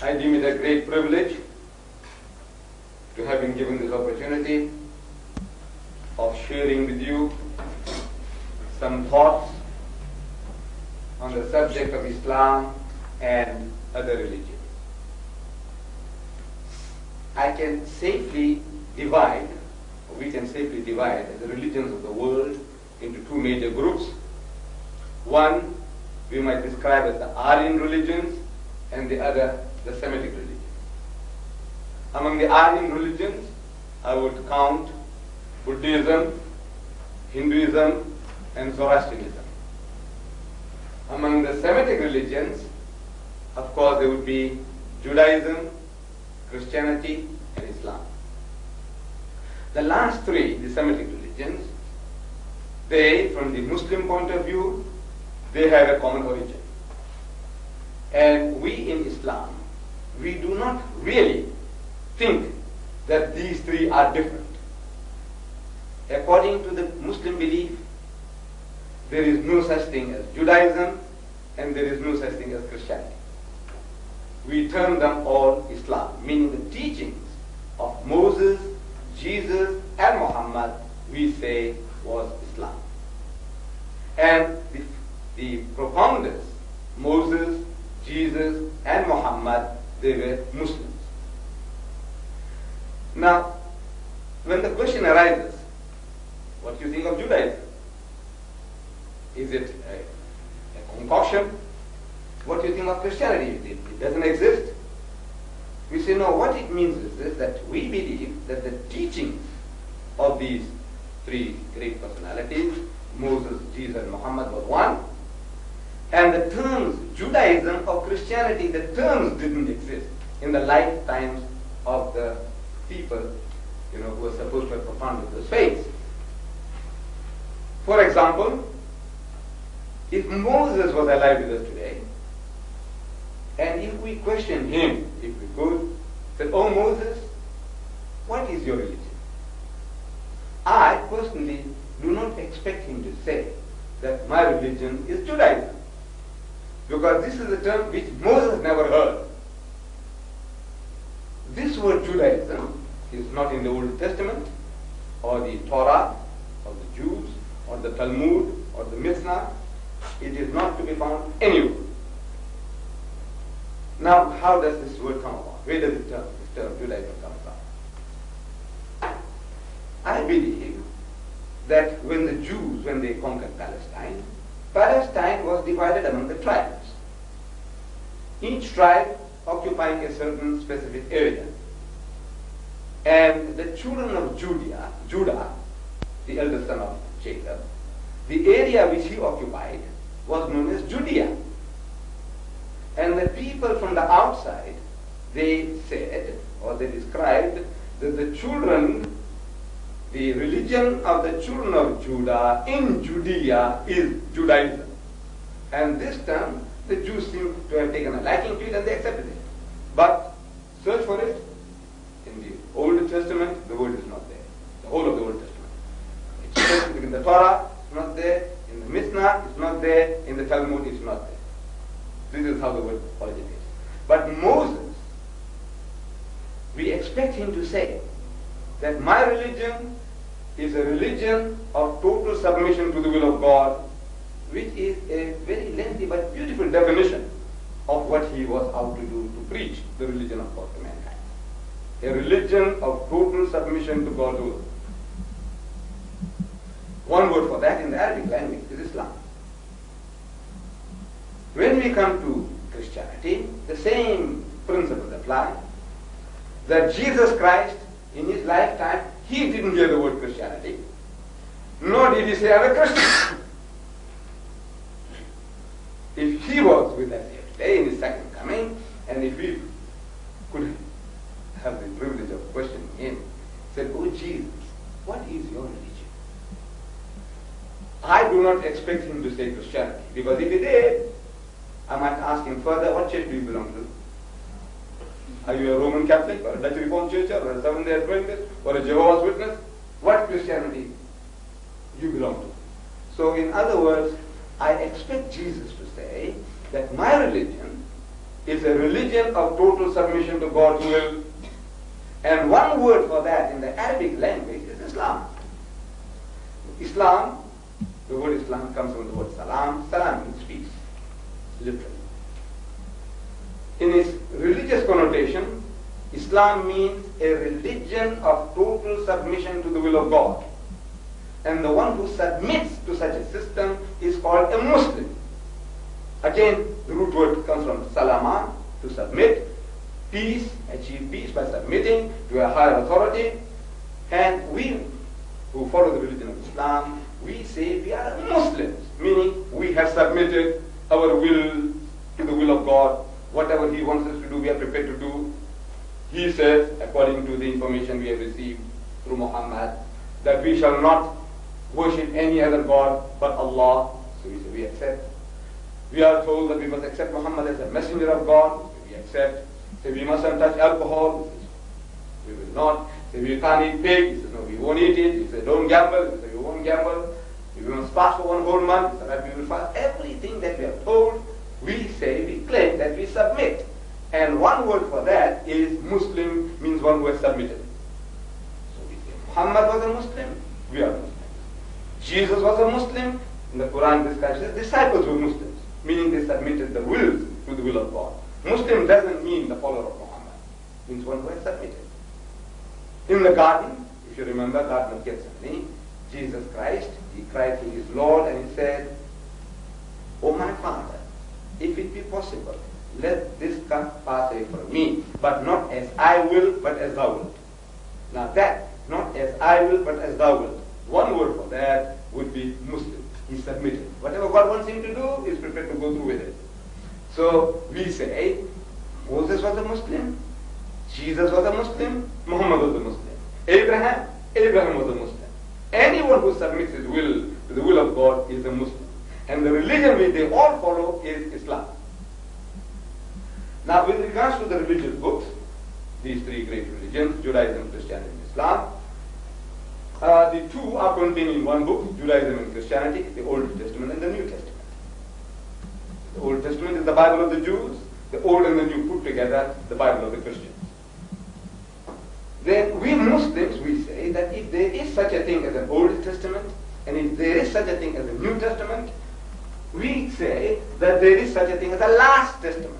I deem it a great privilege to have been given this opportunity of sharing with you some thoughts on the subject of Islam and other religions. We can safely divide the religions of the world into two major groups. One we might describe as the Aryan religions, and the other the Semitic religions. Among the Aryan religions, I would count Buddhism, Hinduism, and Zoroastrianism. Among the Semitic religions, of course, there would be Judaism, Christianity, and Islam. The last three, the Semitic religions, they, from the Muslim point of view, they have a common origin. And we in Islam, we do not really think that these three are different. According to the Muslim belief, there is no such thing as Judaism and there is no such thing as Christianity. We term them all Islam, meaning the teachings of Moses, Jesus, and Muhammad, we say, was Islam. And the propounders, Moses, Jesus, and Muhammad, they were Muslims. Now, when the question arises, what do you think of Judaism? Is it a concoction? What do you think of Christianity? It doesn't exist. We say, no, what it means is this, that we believe that the teachings of these three great personalities, Moses, Jesus, and Muhammad, was one. And the terms Judaism or Christianity, the terms didn't exist in the lifetimes of the people, who were supposed to have propounded those faiths. For example, if Moses was alive with us today, and if we question him, if we could, say, "Oh Moses, what is your religion?" I personally do not expect him to say that my religion is Judaism, because this is a term which Moses never heard. This word Judaism is not in the Old Testament, or the Torah, or the Jews, or the Talmud, or the Mishnah. It is not to be found anywhere. Now, how does this word come about? Where does this term Judaism come from? I believe that when the Jews, when they conquered Palestine, Palestine was divided among the tribes, each tribe occupying a certain specific area. And the children of Judah, the eldest son of Jacob, the area which he occupied was known as Judea. And the people from the outside, they said, or they described, that the religion of the children of Judah in Judea is Judaism. And this term, the Jews seem to have taken a liking to it and they accepted it. But search for it in the Old Testament, the word is not there. The whole of the Old Testament. It's in the Torah, it's not there. In the Mishnah, it's not there. In the Talmud, it's not there. This is how the word originates. But Moses, we expect him to say that my religion is a religion of total submission to the will of God, which is a very lengthy but beautiful definition of what he was out to do, to preach the religion of God to mankind. A religion of total submission to God's will. One word for that in the Arabic language is Islam. When we come to Christianity, the same principles apply. That Jesus Christ, in his lifetime, he didn't hear the word Christianity, nor did he say, "I'm a Christian." If he was with us here today in his second coming, and if we could have the privilege of questioning him, said, "Oh Jesus, what is your religion?" I do not expect him to say Christianity, because if he did, I might ask him further, "What church do you belong to? Are you a Roman Catholic, or a Dutch Reformed Church, or a Seventh-day Adventist, or a Jehovah's Witness? What Christianity you belong to?" So in other words, I expect Jesus to say that my religion is a religion of total submission to God's will. And one word for that in the Arabic language is Islam. Islam, the word Islam comes from the word salam. Salam means peace, literally. In its religious connotation, Islam means a religion of total submission to the will of God. And the one who submits to such a system is called a Muslim. Again, the root word comes from salama, to submit, peace, achieve peace by submitting to a higher authority. And we who follow the religion of Islam, we say we are Muslims, meaning we have submitted our will to the will of God. Whatever He wants us to do, we are prepared to do. He says, according to the information we have received through Muhammad, that we shall not worship any other God but Allah. So we say we accept. We are told that we must accept Muhammad as a messenger of God. We accept. Say we mustn't touch alcohol. We will not. Say we can't eat pig. He says no, we won't eat it. He says don't gamble. We say we won't gamble. We must fast for 1 whole month. He says that we will fast. Everything that we are told, we say, we claim that we submit. And one word for that is Muslim, means one who has submitted. So we say Muhammad was a Muslim, we are Muslims. Jesus was a Muslim. In the Quran describes his disciples were Muslims, meaning they submitted the will to the will of God. Muslim doesn't mean the follower of Muhammad, it means one who has submitted. In the garden, if you remember, Garden of Gethsemane, Jesus Christ, He cried to His Lord and He said, "O my Father, if it be possible, let this cup pass away from me, but not as I will, but as thou wilt." Now that, not as I will, but as thou wilt, one word for that would be Muslim. He submitted. Whatever God wants him to do, he is prepared to go through with it. So we say, Moses was a Muslim, Jesus was a Muslim, Muhammad was a Muslim. Abraham was a Muslim. Anyone who submits his will to the will of God is a Muslim. And the religion which they all follow is Islam. Now, with regards to the religious books, these three great religions, Judaism, Christianity, and Islam, the two are contained in one book, Judaism and Christianity, the Old Testament and the New Testament. The Old Testament is the Bible of the Jews, the Old and the New put together, the Bible of the Christians. Then we Muslims, we say that if there is such a thing as an Old Testament, and if there is such a thing as a New Testament, we say that there is such a thing as a Last Testament.